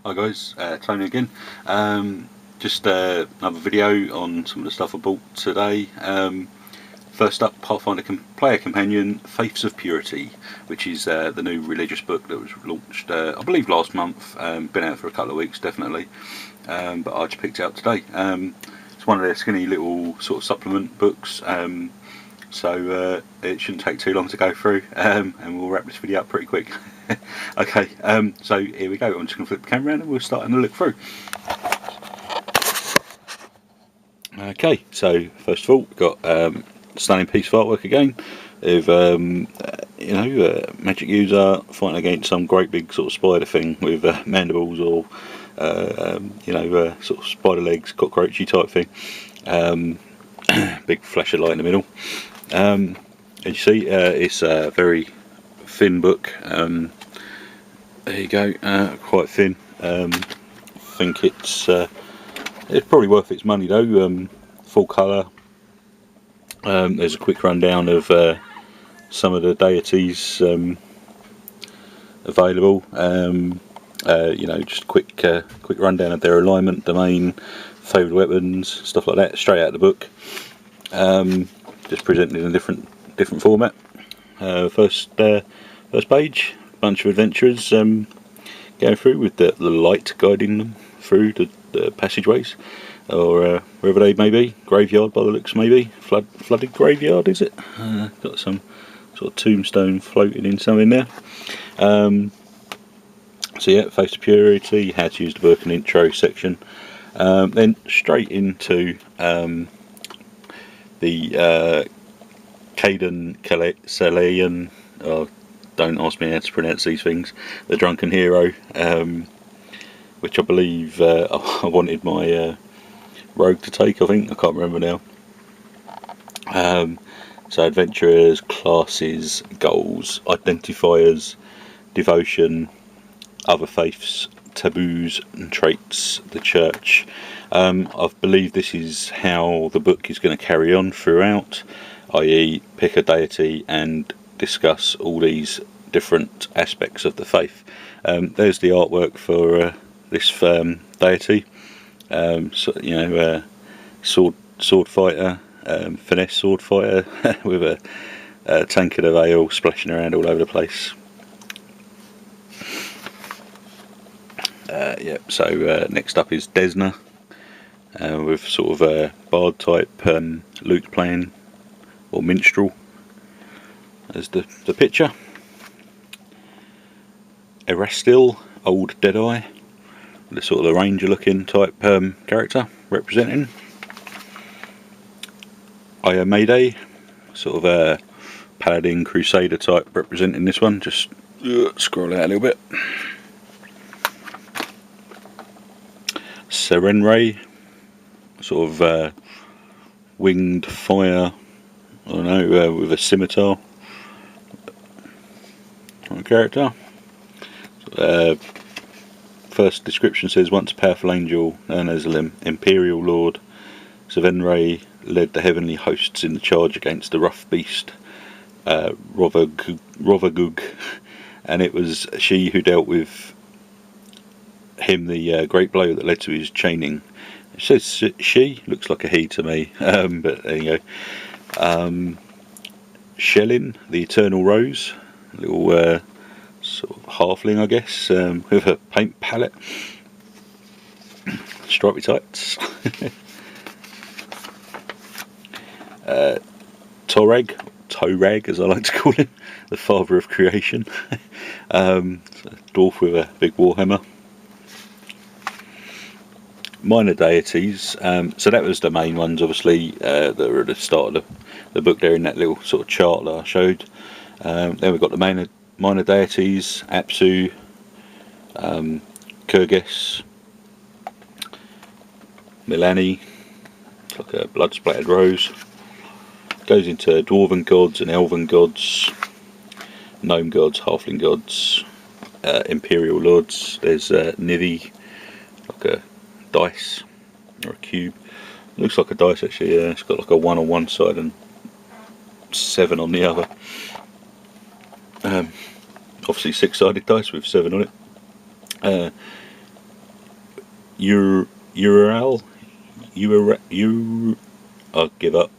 Hi guys, Tony again. Just another video on some of the stuff I bought today. First up, Pathfinder Player Companion, Faiths of Purity, which is the new religious book that was launched, I believe, last month. Been out for a couple of weeks, definitely, but I just picked it up today. It's one of their skinny little sort of supplement books, so it shouldn't take too long to go through, and we'll wrap this video up pretty quick. Okay, so here we go. I'm just going to flip the camera around and we'll start having a look through. Okay, so first of all, we've got stunning piece of artwork again of magic user fighting against some great big sort of spider thing with mandibles or sort of spider legs, cockroachy type thing. Big flash of light in the middle. As you see, it's a very thin book. There you go, quite thin. I think it's probably worth its money though. Full colour. There's a quick rundown of some of the deities available. Just a quick rundown of their alignment, domain, favoured weapons, stuff like that, straight out of the book. Just presented in a different format. First page. Bunch of adventurers going through with the light guiding them through the passageways, or wherever they may be. Graveyard by the looks, maybe flooded graveyard, is it? Got some sort of tombstone floating in some in there. So yeah, Faiths of Purity, how to use the book, and intro section. Then straight into the Cayden Cailean. Don't ask me how to pronounce these things. The Drunken Hero, which I believe I wanted my rogue to take. I think, I can't remember now. So adventurers, classes, goals, identifiers, devotion, other faiths, taboos and traits, the church. I believe this is how the book is going to carry on throughout, i.e. pick a deity and discuss all these different aspects of the faith. There's the artwork for this deity. Sword fighter, finesse sword fighter with a tankard of ale splashing around all over the place. Next up is Desna, with sort of a bard type lute playing, or minstrel as the picture. Erastil, old Deadeye, the sort of the ranger looking type character representing. Iomedae, sort of a paladin crusader type representing this one. Just scroll out a little bit. Serenray, sort of winged fire, I don't know, with a scimitar character. First description says, once a powerful angel known as an Imperial Lord, Serenray led the heavenly hosts in the charge against the rough beast Rovagug, and it was she who dealt with him the great blow that led to his chaining. It says she, looks like a he to me, but there you go. Shellin, the Eternal Rose, little sort of halfling, I guess, with a paint palette, stripy tights. Torag, as I like to call him, the father of creation. Dwarf with a big warhammer. Minor deities, so that was the main ones, obviously, that were at the start of the book there in that little sort of chart that I showed. Then we've got the minor deities, Apsu, Kurgis, Milani, it's like a blood splattered rose. Goes into dwarven gods and elven gods, gnome gods, halfling gods, imperial lords. There's Nivi, like a dice or a cube. Looks like a dice actually. Yeah, it's got like a 1 on one side and 7 on the other. Obviously 6-sided dice with 7 on it. URL. I'll give up.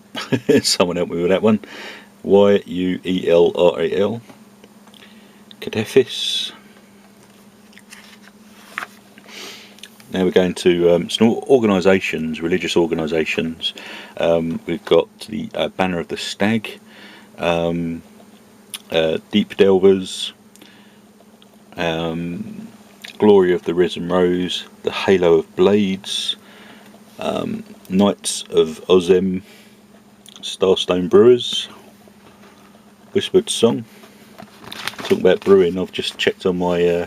Someone help me with that one. Yuelral. Cadephis. Now we're going to some organisations, religious organisations. We've got the Banner of the Stag, Deep Delvers, Glory of the Risen Rose, the Halo of Blades, Knights of Ozem, Starstone Brewers, Whispered Song. Talking about brewing, I've just checked on my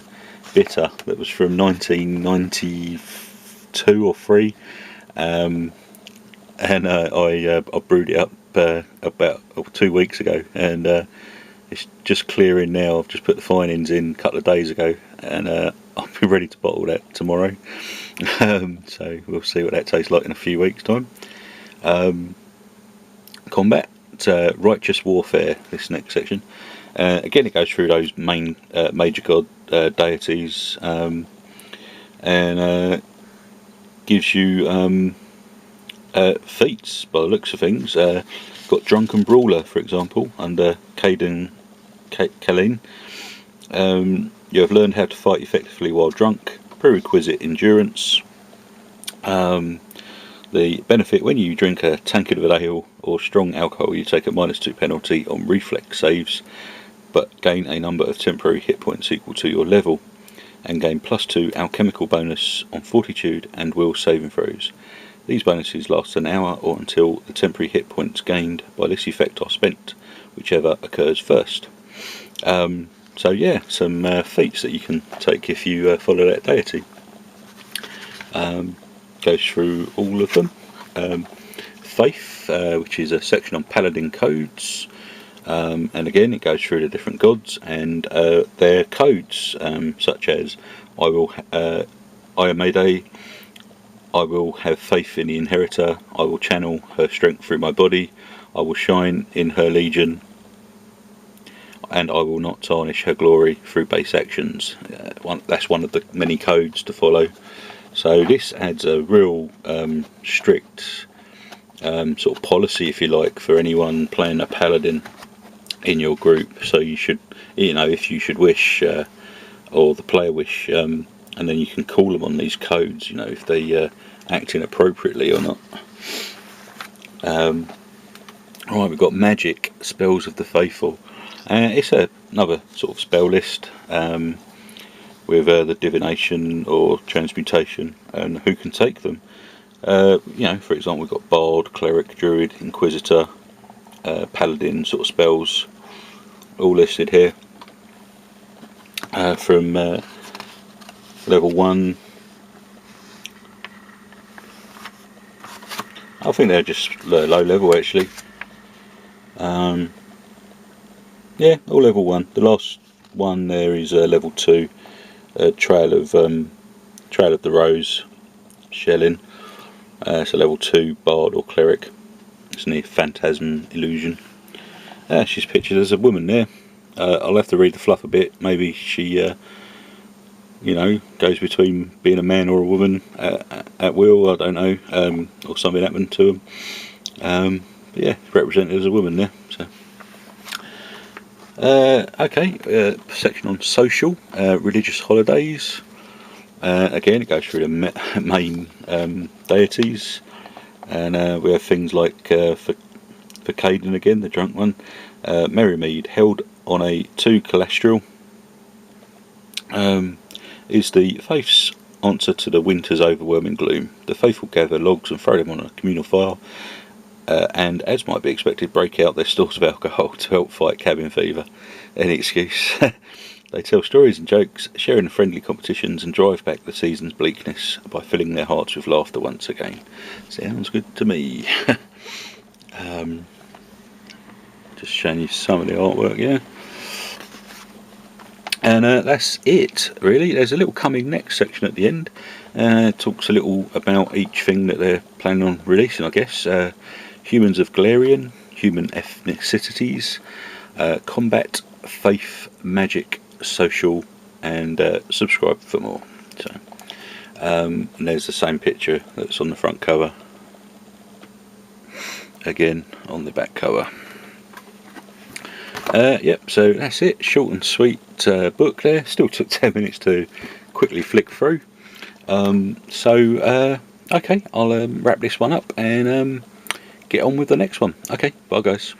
bitter that was from 1992 or 3, and I brewed it up about 2 weeks ago, and it's just clearing now. I've just put the finings in a couple of days ago, and I'll be ready to bottle that tomorrow. So we'll see what that tastes like in a few weeks' time. Combat, Righteous Warfare, this next section. Again, it goes through those main major god deities, and gives you feats by the looks of things. Got Drunken Brawler, for example, under Kalin. You have learned how to fight effectively while drunk. Prerequisite endurance. The benefit: when you drink a tankard of ale or strong alcohol, you take a -2 penalty on reflex saves, but gain a number of temporary hit points equal to your level, and gain +2 alchemical bonus on fortitude and will saving throws. These bonuses last an hour or until the temporary hit points gained by this effect are spent, whichever occurs first. So yeah, some feats that you can take if you follow that deity. Goes through all of them. Faith, which is a section on paladin codes, and again it goes through the different gods and their codes, such as Iomedae, I will have faith in the inheritor, I will channel her strength through my body, I will shine in her legion, and I will not tarnish her glory through base actions. That's one of the many codes to follow. So this adds a real strict sort of policy, if you like, for anyone playing a paladin in your group. So you should, if you should wish, or the player wish, and then you can call them on these codes, if they act inappropriately or not. Right, we've got magic, spells of the faithful. It's another sort of spell list, with the divination or transmutation and who can take them. For example, we've got bard, cleric, druid, inquisitor, paladin sort of spells, all listed here, from level 1. I think they're just low level actually. Yeah, all level 1. The last one there is level 2. Trail of the Rose, Shellin. So level 2 bard or cleric. It's near Phantasm Illusion. She's pictured as a woman there. I'll have to read the fluff a bit. Maybe she goes between being a man or a woman at will, I don't know, or something happened to them. But yeah, represented as a woman there. So section on social, religious holidays. Again, it goes through the main deities, and we have things like for Caden again, the drunk one, Merrymead, held on a 2 Calastral, is the faith's answer to the winter's overwhelming gloom. The faithful gather logs and throw them on a communal fire, and, as might be expected, break out their stores of alcohol to help fight cabin fever. Any excuse. They tell stories and jokes, share in friendly competitions, and drive back the season's bleakness by filling their hearts with laughter once again. Sounds good to me. Just showing you some of the artwork, yeah. And that's it, really. There's a little coming next section at the end. Talks a little about each thing that they're planning on releasing, I guess. Humans of Galarian, human ethnicities, combat, faith, magic, social, and subscribe for more. So and there's the same picture that's on the front cover again on the back cover. Yep, so that's it. Short and sweet book there. Still took 10 minutes to quickly flick through. Okay, I'll wrap this one up and get on with the next one. Okay, bye guys.